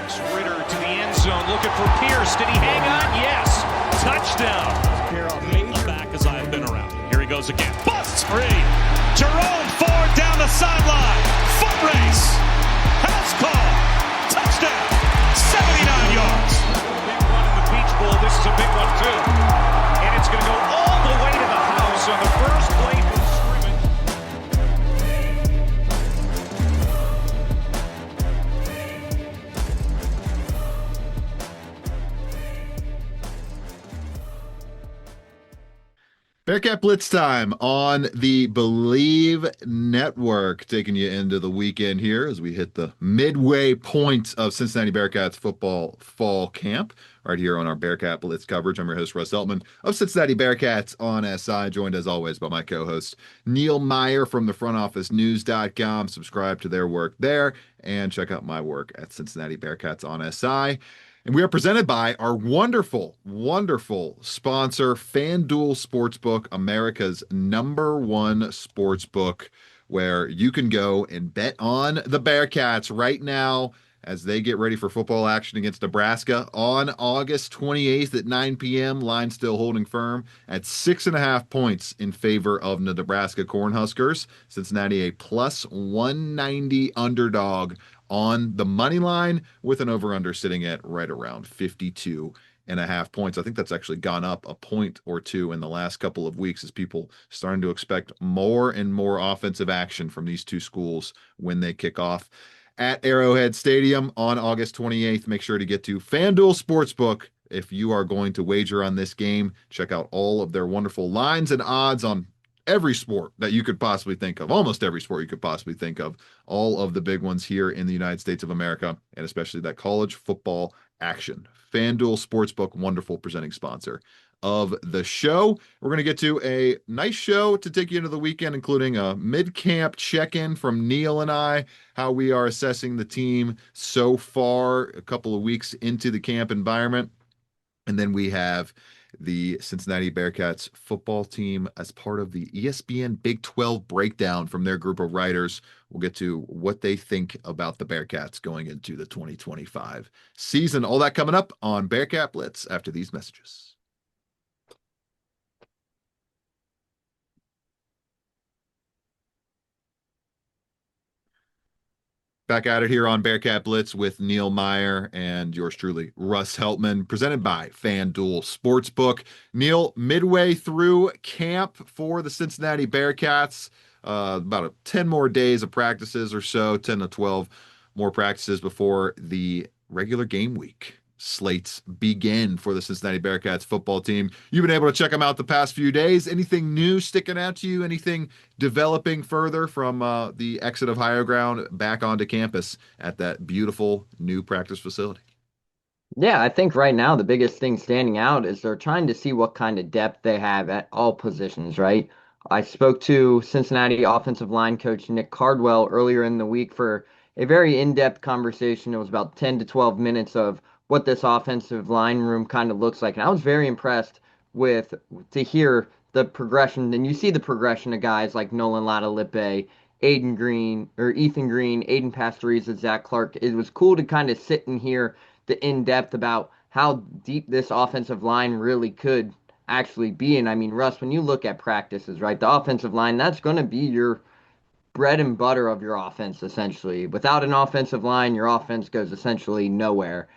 Yards. Ritter to the end zone, looking for Pierce. Did he hang on? Yes. Touchdown. Back as I've been around. Here he goes again. Busts free. Jerome Ford down the sideline. Foot race. House call. Touchdown. 79 yards. Big one in the Peach Bowl. This is a big one too. And it's going to go all the way to the house on the first play from scrimmage. Bearcat Blitz time on the Believe Network, taking you into the weekend here as we hit the midway point of Cincinnati Bearcats football fall camp right here on our Bearcat Blitz coverage. I'm your host, Russ Eltman of Cincinnati Bearcats on SI, joined as always by my co-host, Neil Meyer from thefrontofficenews.com. Subscribe to their work there and check out my work at Cincinnati Bearcats on SI. And we are presented by our wonderful, wonderful sponsor, FanDuel Sportsbook, America's #1 sportsbook, where you can go and bet on the Bearcats right now as they get ready for football action against Nebraska on August 28th at 9 p.m. Line still holding firm at 6.5 points in favor of the Nebraska Cornhuskers. Cincinnati a plus 190 underdog on the money line with an over-under sitting at right around 52.5 points. I think that's actually gone up a point or two in the last couple of weeks as people starting to expect more and more offensive action from these two schools when they kick off at Arrowhead Stadium on August 28th. Make sure to get to FanDuel Sportsbook if you are going to wager on this game. Check out all of their wonderful lines and odds on every sport that you could possibly think of, almost every sport you could possibly think of, all of the big ones here in the United States of America, and especially that college football action. FanDuel Sportsbook, wonderful presenting sponsor of the show. We're going to get to a nice show to take you into the weekend, including a mid-camp check-in from Neil and I, how we are assessing the team so far, a couple of weeks into the camp environment. And then we have the Cincinnati Bearcats football team as part of the ESPN Big 12 breakdown from their group of writers. We'll get to what they think about the Bearcats going into the 2025 season. All that coming up on Bearcat Blitz after these messages. Back at it here on Bearcat Blitz with Neil Meyer and yours truly, Russ Heltman, presented by FanDuel Sportsbook. Neil, midway through camp for the Cincinnati Bearcats, about 10 more days of practices or so, 10 to 12 more practices before the regular game week slates begin for the Cincinnati Bearcats football team. You've been able to check them out the past few days. Anything new sticking out to you? Anything developing further from the exit of Higher Ground back onto campus at that beautiful new practice facility? Yeah, I think right now the biggest thing standing out is they're trying to see what kind of depth they have at all positions, right? I spoke to Cincinnati offensive line coach Nick Cardwell earlier in the week for a very in-depth conversation. It was about 10 to 12 minutes of what this offensive line room kind of looks like. And I was very impressed to hear the progression. And you see the progression of guys like Nolan Latalippe, Ethan Green, Aiden Pastoriza, Zach Clark. It was cool to kind of sit and hear the in-depth about how deep this offensive line really could actually be. And I mean, Russ, when you look at practices, right, the offensive line, that's going to be your bread and butter of your offense, essentially. Without an offensive line, your offense goes essentially nowhere.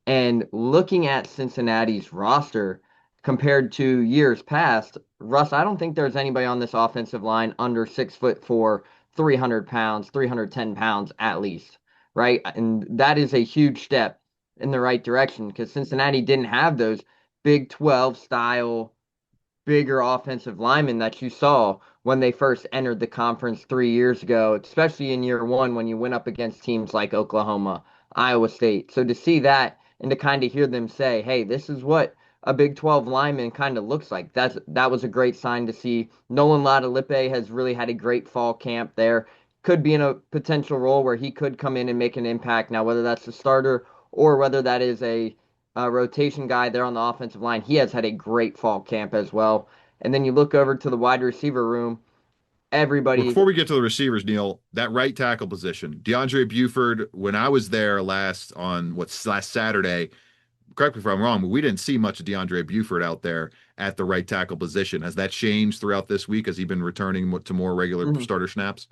And looking at Cincinnati's roster compared to years past, Russ, I don't think there's anybody on this offensive line under 6'4", 300 pounds, 310 pounds at least, right? And that is a huge step in the right direction because Cincinnati didn't have those Big 12 style, bigger offensive linemen that you saw when they first entered the conference 3 years ago, especially in year one when you went up against teams like Oklahoma, Iowa State. So to see that and to kind of hear them say, hey, this is what a Big 12 lineman kind of looks like. That was a great sign to see. Nolan Latalippe has really had a great fall camp there. Could be in a potential role where he could come in and make an impact. Now, whether that's the starter or whether that is a rotation guy there on the offensive line, he has had a great fall camp as well. And then you look over to the wide receiver room, everybody. Before we get to the receivers, Neil, that right tackle position, DeAndre Buford, when I was there last Saturday, correct me if I'm wrong, but we didn't see much of DeAndre Buford out there at the right tackle position. Has that changed throughout this week? Has he been returning to more regular Mhm. starter snaps?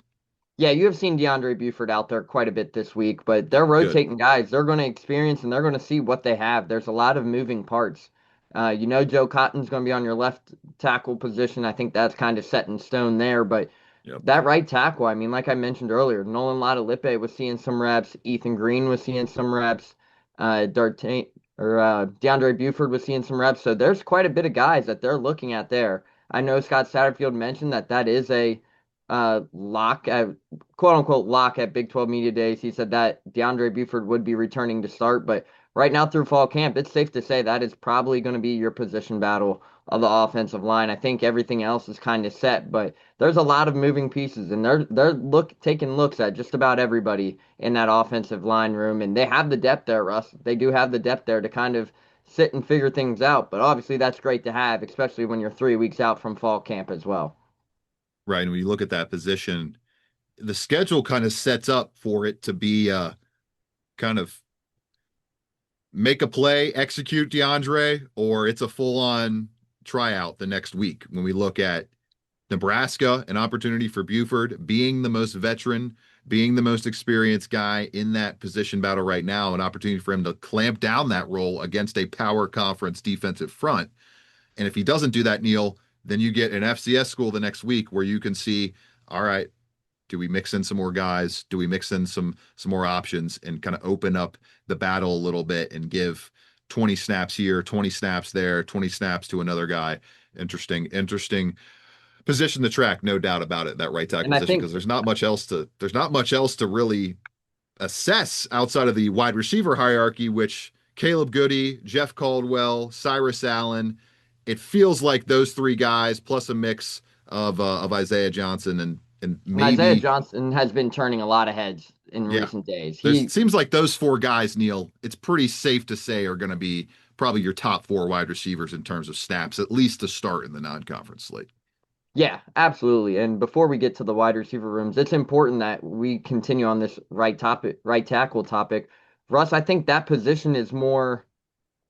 Yeah, you have seen DeAndre Buford out there quite a bit this week, but they're Good. rotating guys. They're going to experience and they're going to see what they have. There's a lot of moving parts. Joe Cotton's going to be on your left tackle position. I think that's kind of set in stone there, but Yep. that right tackle, I mean, like I mentioned earlier, Nolan Latalippe was seeing some reps. Ethan Green was seeing some reps. DeAndre Buford was seeing some reps. So there's quite a bit of guys that they're looking at there. I know Scott Satterfield mentioned that is a lock at quote unquote lock at Big 12 Media Days. He said that DeAndre Buford would be returning to start, but right now through fall camp, it's safe to say that is probably going to be your position battle of the offensive line. I think everything else is kind of set, but there's a lot of moving pieces, and they're taking looks at just about everybody in that offensive line room, and they have the depth there, Russ. They do have the depth there to kind of sit and figure things out. But obviously, that's great to have, especially when you're 3 weeks out from fall camp as well. Right. And when you look at that position, the schedule kind of sets up for it to be kind of make a play, execute DeAndre, or it's a full on tryout the next week. When we look at Nebraska, an opportunity for Buford being the most veteran, being the most experienced guy in that position battle right now, an opportunity for him to clamp down that role against a power conference defensive front. And if he doesn't do that, Neil, then you get an FCS school the next week where you can see, all right, do we mix in some more guys? Do we mix in some more options and kind of open up the battle a little bit and give 20 snaps here, 20 snaps there, 20 snaps to another guy? Interesting position to track, no doubt about it, that right tackle And I position, think because there's not much else to really assess outside of the wide receiver hierarchy, which Caleb Goody, Jeff Caldwell, Cyrus Allen, it feels like those three guys plus a mix of Isaiah Johnson and And Isaiah maybe Johnson has been turning a lot of heads in yeah. recent days. There's He, seems like those four guys, Neil, it's pretty safe to say are going to be probably your top four wide receivers in terms of snaps, at least to start in the non-conference slate. yeah, absolutely. And before we get to the wide receiver rooms, it's important that we continue on this right tackle topic. Russ, I think that position is more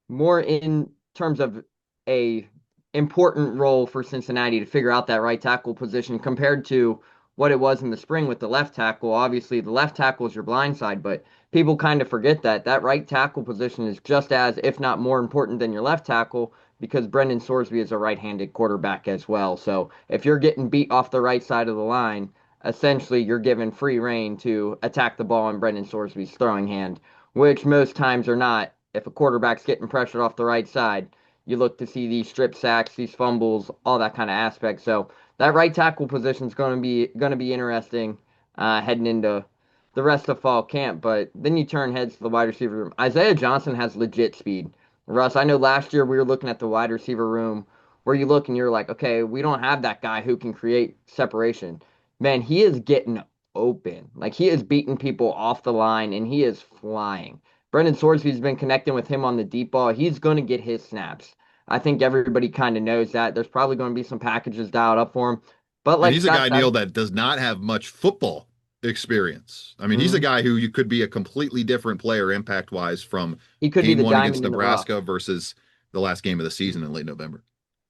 in terms of a important role for Cincinnati to figure out that right tackle position compared to what it was in the spring with the left tackle. Obviously, the left tackle is your blind side, but people kind of forget that right tackle position is just as, if not more important than your left tackle because Brendan Sorsby is a right-handed quarterback as well. So if you're getting beat off the right side of the line, essentially you're given free reign to attack the ball in Brendan Sorsby's throwing hand, which most times are not. If a quarterback's getting pressured off the right side, you look to see these strip sacks, these fumbles, all that kind of aspect. So that right tackle position is going to be interesting heading into the rest of fall camp. But then you turn heads to the wide receiver room. Isaiah Johnson has legit speed. Russ, I know last year we were looking at the wide receiver room where you look and you're like, okay, we don't have that guy who can create separation. Man, he is getting open. Like he is beating people off the line and he is flying. Brendan Sorsby's been connecting with him on the deep ball. He's going to get his snaps. I think everybody kind of knows that. There's probably going to be some packages dialed up for him. But And like he's a Scott guy, said, Neil, that does not have much football experience. I mean, he's a mhm, guy who you could be a completely different player impact wise from he could be game the one against diamond in the rough. Nebraska versus the last game of the season in late November.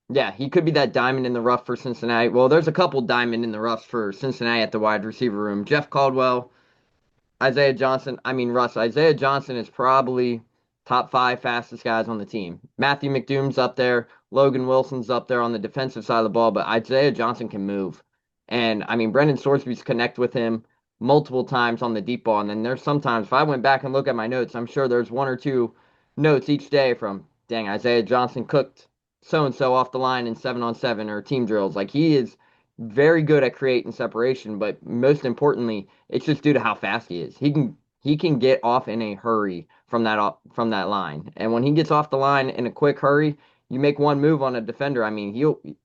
Yeah, he could be that diamond in the rough for Cincinnati. Well, there's a couple diamond in the roughs for Cincinnati at the wide receiver room. Jeff Caldwell, Isaiah Johnson, I mean Russ, Isaiah Johnson is probably top five fastest guys on the team. Matthew McDoom's up there, Logan Wilson's up there on the defensive side of the ball, but Isaiah Johnson can move. And I mean Brendan Sorsby's connect with him multiple times on the deep ball. And then there's sometimes if I went back and look at my notes, I'm sure there's one or two notes each day from dang Isaiah Johnson cooked so and so off the line in 7-on-7 or team drills. Like he is very good at creating separation, but most importantly, it's just due to how fast he is. He can get off in a hurry from that line. And when he gets off the line in a quick hurry, you make one move on a defender. I mean,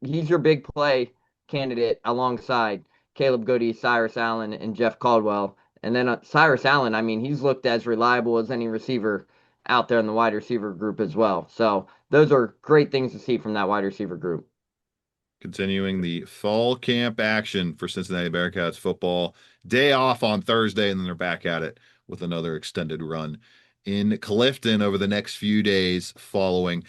he's your big play candidate alongside Caleb Goody, Cyrus Allen, and Jeff Caldwell. And then Cyrus Allen, I mean, he's looked as reliable as any receiver out there in the wide receiver group as well. So those are great things to see from that wide receiver group. Continuing the fall camp action for Cincinnati Bearcats football. Day off on Thursday, and then they're back at it with another extended run in Clifton over the next few days following.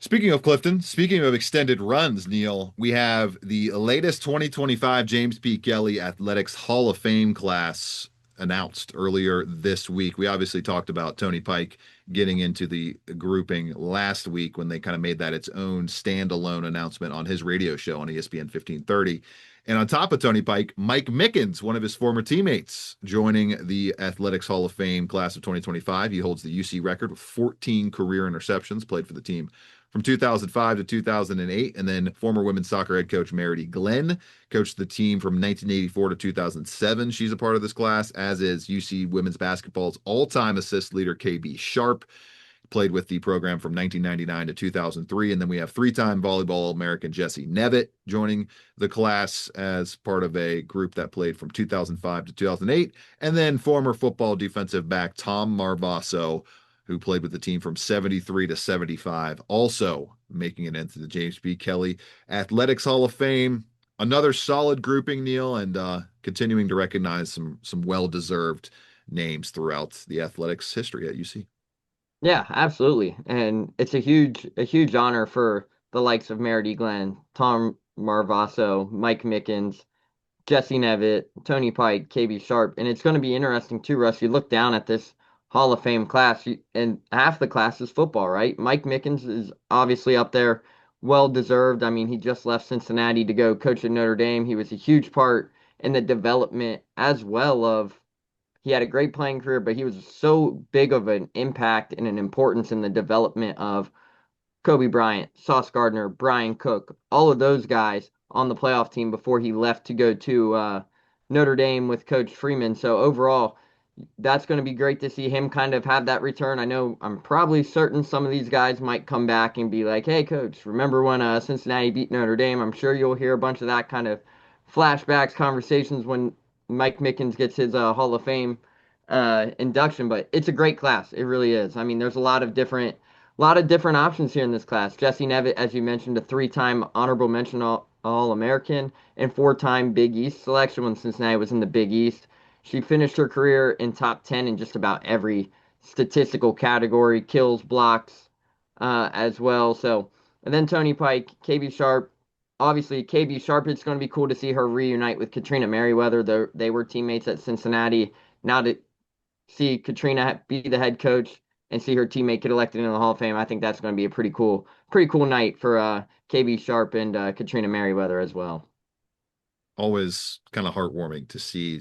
Speaking of Clifton, speaking of extended runs, Neil, we have the latest 2025 James P. Kelly Athletics Hall of Fame class announced earlier this week. We obviously talked about Tony Pike getting into the grouping last week when they kind of made that its own standalone announcement on his radio show on ESPN 1530. And on top of Tony Pike, Mike Mickens, one of his former teammates, joining the Athletics Hall of Fame class of 2025. He holds the UC record with 14 career interceptions, played for the team from 2005 to 2008. And then former women's soccer head coach Meredith Glenn coached the team from 1984 to 2007. She's a part of this class, as is UC women's basketball's all-time assist leader KB Sharp. Played with the program from 1999 to 2003. And then we have three-time volleyball American Jesse Nevitt joining the class as part of a group that played from 2005 to 2008. And then former football defensive back Tom Marvasso, who played with the team from 73 to 75, also making it into the James P. Kelly Athletics Hall of Fame. Another solid grouping, Neil, and continuing to recognize some well-deserved names throughout the athletics history at UC. Yeah, absolutely. And it's a huge honor for the likes of Meredith Glenn, Tom Marvasso, Mike Mickens, Jesse Nevitt, Tony Pike, KB Sharp. And it's going to be interesting too, Russ. You look down at this Hall of Fame class, and half the class is football, right? Mike Mickens is obviously up there, well deserved. I mean, he just left Cincinnati to go coach at Notre Dame. He was a huge part in the development as well of he had a great playing career, but he was so big of an impact and an importance in the development of Kobe Bryant, Sauce Gardner, Brian Cook, all of those guys on the playoff team before he left to go to Notre Dame with Coach Freeman. So overall, that's going to be great to see him kind of have that return. I know I'm probably certain some of these guys might come back and be like, hey, coach, remember when Cincinnati beat Notre Dame? I'm sure you'll hear a bunch of that kind of flashbacks, conversations when Mike Mickens gets his Hall of Fame induction. But it's a great class. It really is. I mean, there's a lot of different options here in this class. Jesse Nevitt, as you mentioned, a three-time honorable mention All-American and four-time Big East selection when Cincinnati was in the Big East. She finished her career in top 10 in just about every statistical category, kills, blocks, as well. So, and then Tony Pike, KB Sharp. Obviously, KB Sharp, it's going to be cool to see her reunite with Katrina Merriweather. They were teammates at Cincinnati. Now to see Katrina be the head coach and see her teammate get elected into the Hall of Fame, I think that's going to be a pretty cool night for KB Sharp and Katrina Merriweather as well. Always kind of heartwarming to see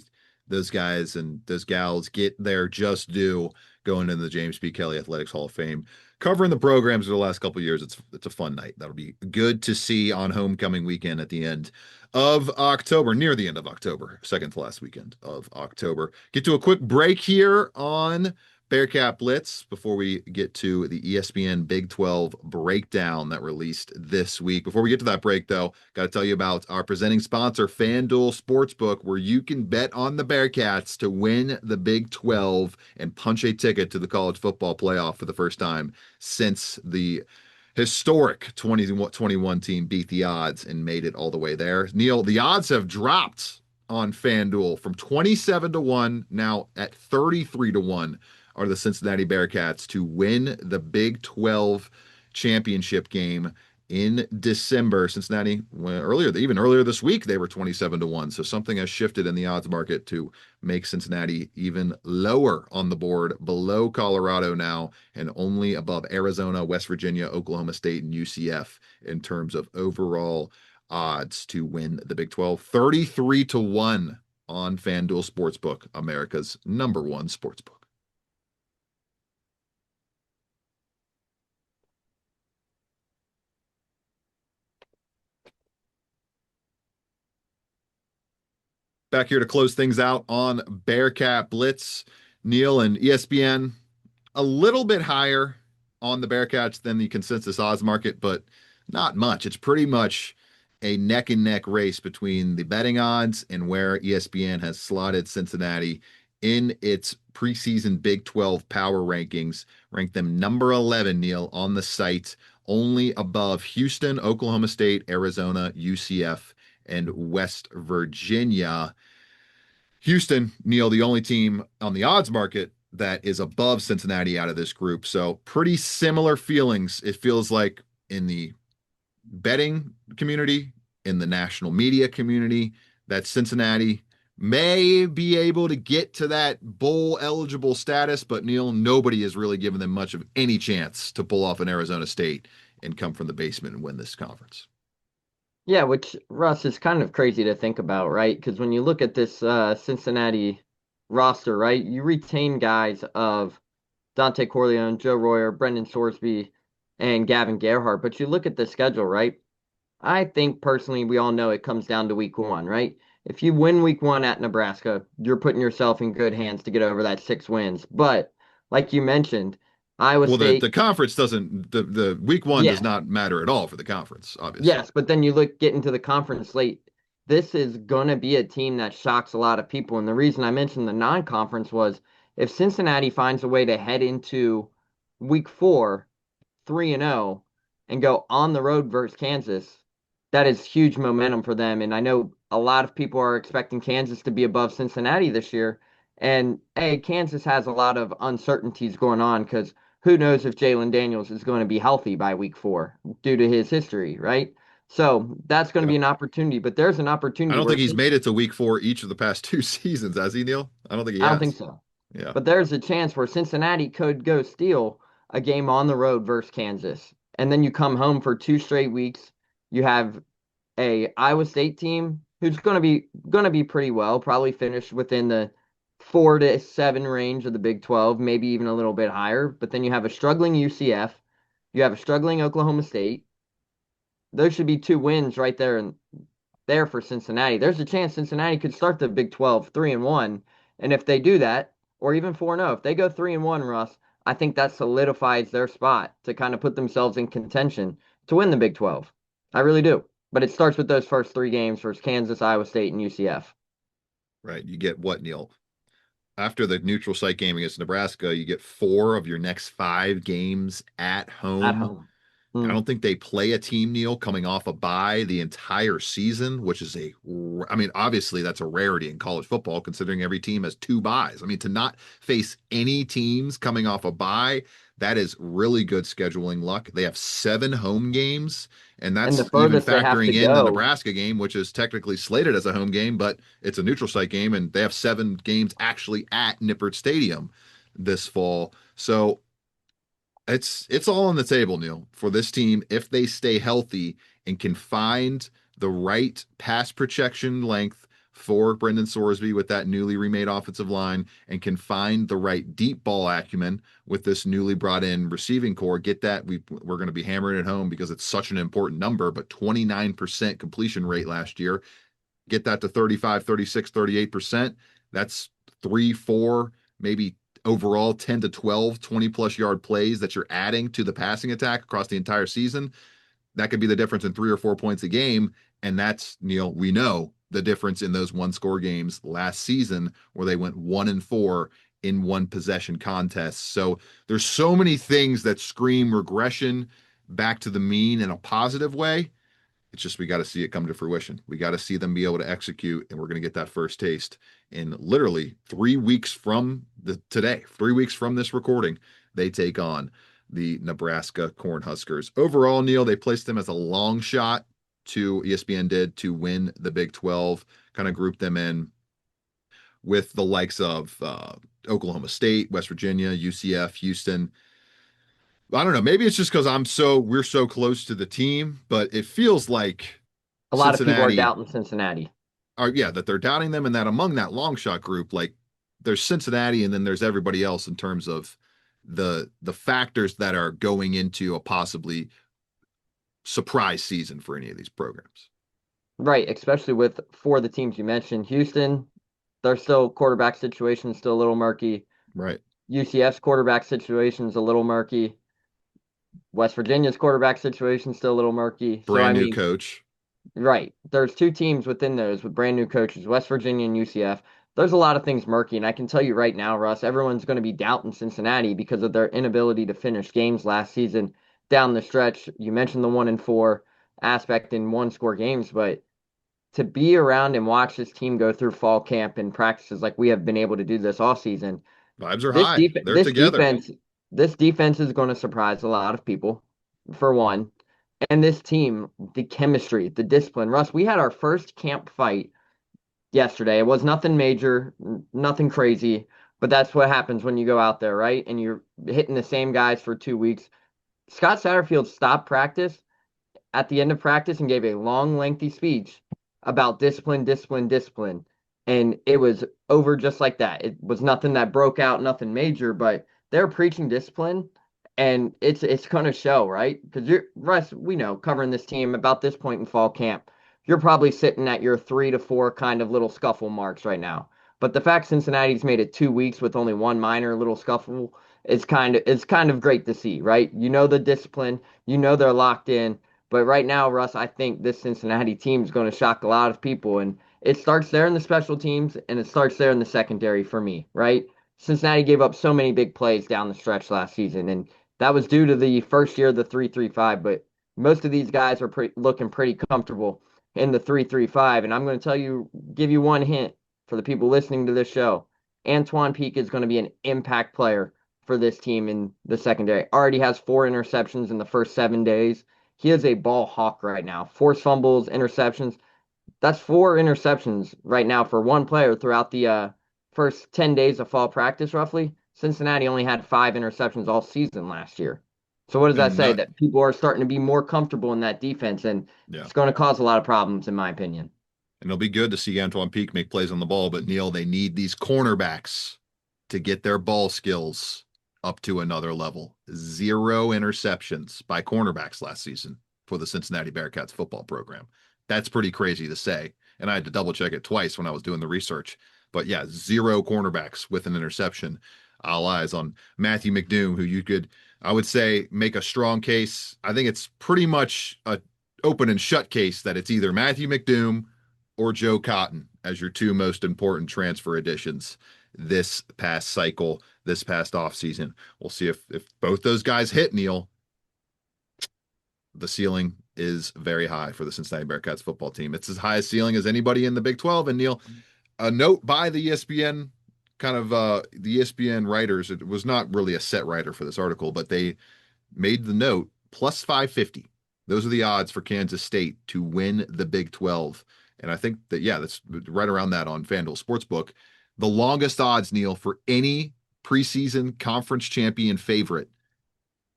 those guys and those gals get their just due going into the James P. Kelly Athletics Hall of Fame. Covering the programs for the last couple of years, it's a fun night. That'll be good to see on homecoming weekend at the end of October, near the end of October, second to last weekend of October. Get to a quick break here on Bearcat Blitz before we get to the ESPN Big 12 breakdown that released this week. Before we get to that break, though, got to tell you about our presenting sponsor, FanDuel Sportsbook, where you can bet on the Bearcats to win the Big 12 and punch a ticket to the college football playoff for the first time since the historic 2021 team beat the odds and made it all the way there. Neil, the odds have dropped on FanDuel from 27 to 1, now at 33 to 1. Are the Cincinnati Bearcats to win the Big 12 championship game in December. Cincinnati, even earlier this week, they were 27 to 1. So something has shifted in the odds market to make Cincinnati even lower on the board, below Colorado now, and only above Arizona, West Virginia, Oklahoma State, and UCF in terms of overall odds to win the Big 12. 33 to 1 on FanDuel Sportsbook, America's #1 sportsbook. Back here to close things out on Bearcat Blitz. Neil and ESPN a little bit higher on the Bearcats than the consensus odds market, but not much. It's pretty much a neck and neck race between the betting odds and where ESPN has slotted Cincinnati in its preseason Big 12 power rankings, ranked them number 11, Neil, on the site only above Houston, Oklahoma State, Arizona, UCF, and West Virginia. Houston, Neil, the only team on the odds market that is above Cincinnati out of this group. So pretty similar feelings. It feels like in the betting community, in the national media community, that Cincinnati may be able to get to that bowl eligible status, but Neil, nobody has really given them much of any chance to pull off an Arizona State and come from the basement and win this conference. Yeah, which, Russ, is kind of crazy to think about, right? Because when you look at this Cincinnati roster, right, you retain guys of Dante Corleone, Joe Royer, Brendan Sorsby, and Gavin Gerhardt. But you look at the schedule, right? I think personally, we all know it comes down to week one, right? If you win week one at Nebraska, you're putting yourself in good hands to get over that 6 wins. But like you mentioned, Iowa Well, the State, conference doesn't the week one does yeah, not matter at all for the conference, obviously. yes, but then you get into the conference slate. This is gonna be a team that shocks a lot of people. And the reason I mentioned the non-conference was if Cincinnati finds a way to head into week four 3-0 and go on the road versus Kansas, that is huge momentum for them. And I know a lot of people are expecting Kansas to be above Cincinnati this year. And hey, Kansas has a lot of uncertainties going on because who knows if Jalen Daniels is going to be healthy by week four due to his history, right? So that's going to Yeah. be an opportunity, but there's an I opportunity don't where think he's made it to week four each of the past two seasons, has he, Neil? I don't think he I don't think has. so. Yeah. But there's a chance where Cincinnati could go steal a game on the road versus Kansas. And then you come home for 2 straight weeks. You have a Iowa State team who's going to be pretty well, probably finish within the 4 to 7 range of the Big 12, maybe even a little bit higher. But then you have a struggling UCF, you have a struggling Oklahoma State. Those should be 2 wins right there and there for Cincinnati. There's a chance Cincinnati could start the Big 12 3-1, and if they do that, or even 4-0, if they go 3-1, Russ, I think that solidifies their spot to kind of put themselves in contention to win the Big 12. I really do. But it starts with those first 3 games versus Kansas, Iowa State, and UCF. Right. You get what, Neil? After the neutral site game against Nebraska, you get 4 of your next 5 games at At home. home. I Mm. don't think they play a team, Neil, coming off a bye the entire season, which is I mean, obviously that's a rarity in college football, considering every team has 2 byes. I mean, to not face any teams coming off a bye, that is really good scheduling luck. They have 7 home games, and And the that's even furthest they have to factoring in the go, Nebraska game, which is technically slated as a home game, but it's a neutral site game, and they have 7 games actually at Nippert Stadium this fall. So it's all on the table, Neil, for this team if they stay healthy and can find the right pass protection length for Brendan Sorsby with that newly remade offensive line and can find the right deep ball acumen with this newly brought in receiving core. Get that. We're going to be hammering it home because it's such an important number, but 29% completion rate last year. Get that to 35, 36, 38%. That's 3, 4, maybe overall 10 to 12, 20 plus yard plays that you're adding to the passing attack across the entire season. That could be the difference in 3 or 4 points a game. And that's, Neil, we know the difference in those 1-score games last season where they went 1-4 in one possession contests. So there's so many things that scream regression back to the mean in a positive way. It's just we got to see it come to fruition. We got to see them be able to execute, and we're going to get that first taste in literally 3 weeks from today. 3 weeks from this recording, they take on the Nebraska Cornhuskers. Overall, Neil, they placed them as a long shot to ESPN did to win the Big 12. Kind of grouped them in with the likes of Oklahoma State, West Virginia, UCF, Houston. I don't know. Maybe it's just because we're so close to the team, but it feels like a lot of people are Cincinnati doubting Cincinnati. that they're doubting them, and that among that long shot group, like there's Cincinnati and then there's everybody else in terms of the factors that are going into a possibly surprise season for any of these programs. Right, especially with for the teams you mentioned. Houston, their still quarterback situation is still a little murky. Right. UCF's quarterback situation is a little murky. West Virginia's quarterback situation is still a little murky. So I Brand new mean, coach. right, there's 2 teams within those with brand new coaches, West Virginia and UCF. There's a lot of things murky, and I can tell you right now, Russ, everyone's going to be doubting Cincinnati because of their inability to finish games last season. down the stretch. You mentioned the 1-4 aspect in one-score games, but to be around and watch this team go through fall camp and practices like we have been able to do this all season, Vibes are this high. def They're together. this defense is going to surprise a lot of people, for one. And this team, the chemistry, the discipline. Russ, we had our first camp fight yesterday. It was nothing major, nothing crazy, but that's what happens when you go out there, right? And you're hitting the same guys for 2 weeks. Scott Satterfield stopped practice at the end of practice and gave a long, lengthy speech about discipline, discipline, discipline. And it was over just like that. It was nothing that broke out, nothing major, but they're preaching discipline and it's gonna show, right? Because you're Russ, we know covering this team about this point in fall camp, you're probably sitting at your 3 to 4 kind of little scuffle marks right now. But the fact Cincinnati's made it 2 weeks with only one minor little scuffle is kind of great to see, right? You know the discipline, you know they're locked in, but right now, Russ, I think this Cincinnati team is going to shock a lot of people. And it starts there in the special teams and it starts there in the secondary for me, right? Cincinnati gave up so many big plays down the stretch last season. And that was due to the first year of the 3-3-5. But most of these guys are looking pretty comfortable in the 3-3-5. And I'm going to give you one hint for the people listening to this show. Antoine Peak is going to be an impact player for this team in the secondary. Already has 4 interceptions in the first 7 days. He is a ball hawk right now. Forced fumbles, interceptions. That's 4 interceptions right now for one player throughout the first 10 days of fall practice, roughly. Cincinnati only had 5 interceptions all season last year. So what does that And say? not, That people are starting to be more comfortable in that defense, and yeah. it's going to cause a lot of problems, in my opinion. And it'll be good to see Antoine Peak make plays on the ball, but Neil, they need these cornerbacks to get their ball skills up to another level. 0 interceptions by cornerbacks last season for the Cincinnati Bearcats football program. That's pretty crazy to say. And I had to double check it twice when I was doing the research. But yeah, 0 cornerbacks with an interception. All eyes on Matthew McDoom, who you could, I would say, make a strong case. I think it's pretty much a open and shut case that it's either Matthew McDoom or Joe Cotton as your 2 most important transfer additions this past cycle, this past offseason. We'll see if both those guys hit, Neil. The ceiling is very high for the Cincinnati Bearcats football team. It's as high a ceiling as anybody in the Big 12. And Neil, a note by the ESPN the ESPN writers, it was not really a set writer for this article, but they made the note plus 550. Those are the odds for Kansas State to win the Big 12. And I think that, yeah, that's right around that on FanDuel Sportsbook. The longest odds, Neil, for any preseason conference champion favorite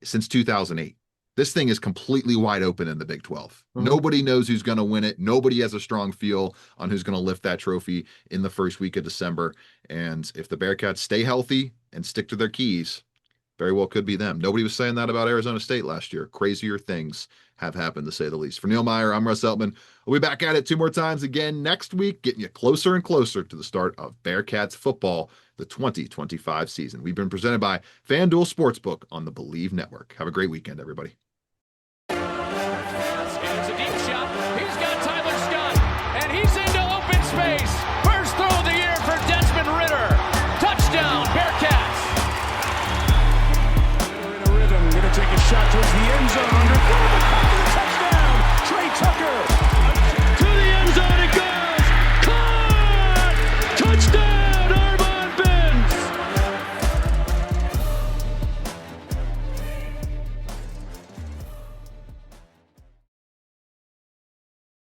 since 2008. This thing is completely wide open in the Big 12. Mm-hmm. Nobody knows who's going to win it. Nobody has a strong feel on who's going to lift that trophy in the first week of December. And if the Bearcats stay healthy and stick to their keys, very well could be them. Nobody was saying that about Arizona State last year. Crazier things have happened, to say the least. For Neil Meyer, I'm Russ Eltman. We'll be back at it 2 more times again next week, getting you closer and closer to the start of Bearcats football, the 2025 season. We've been presented by FanDuel Sportsbook on the Believe Network. Have a great weekend, everybody.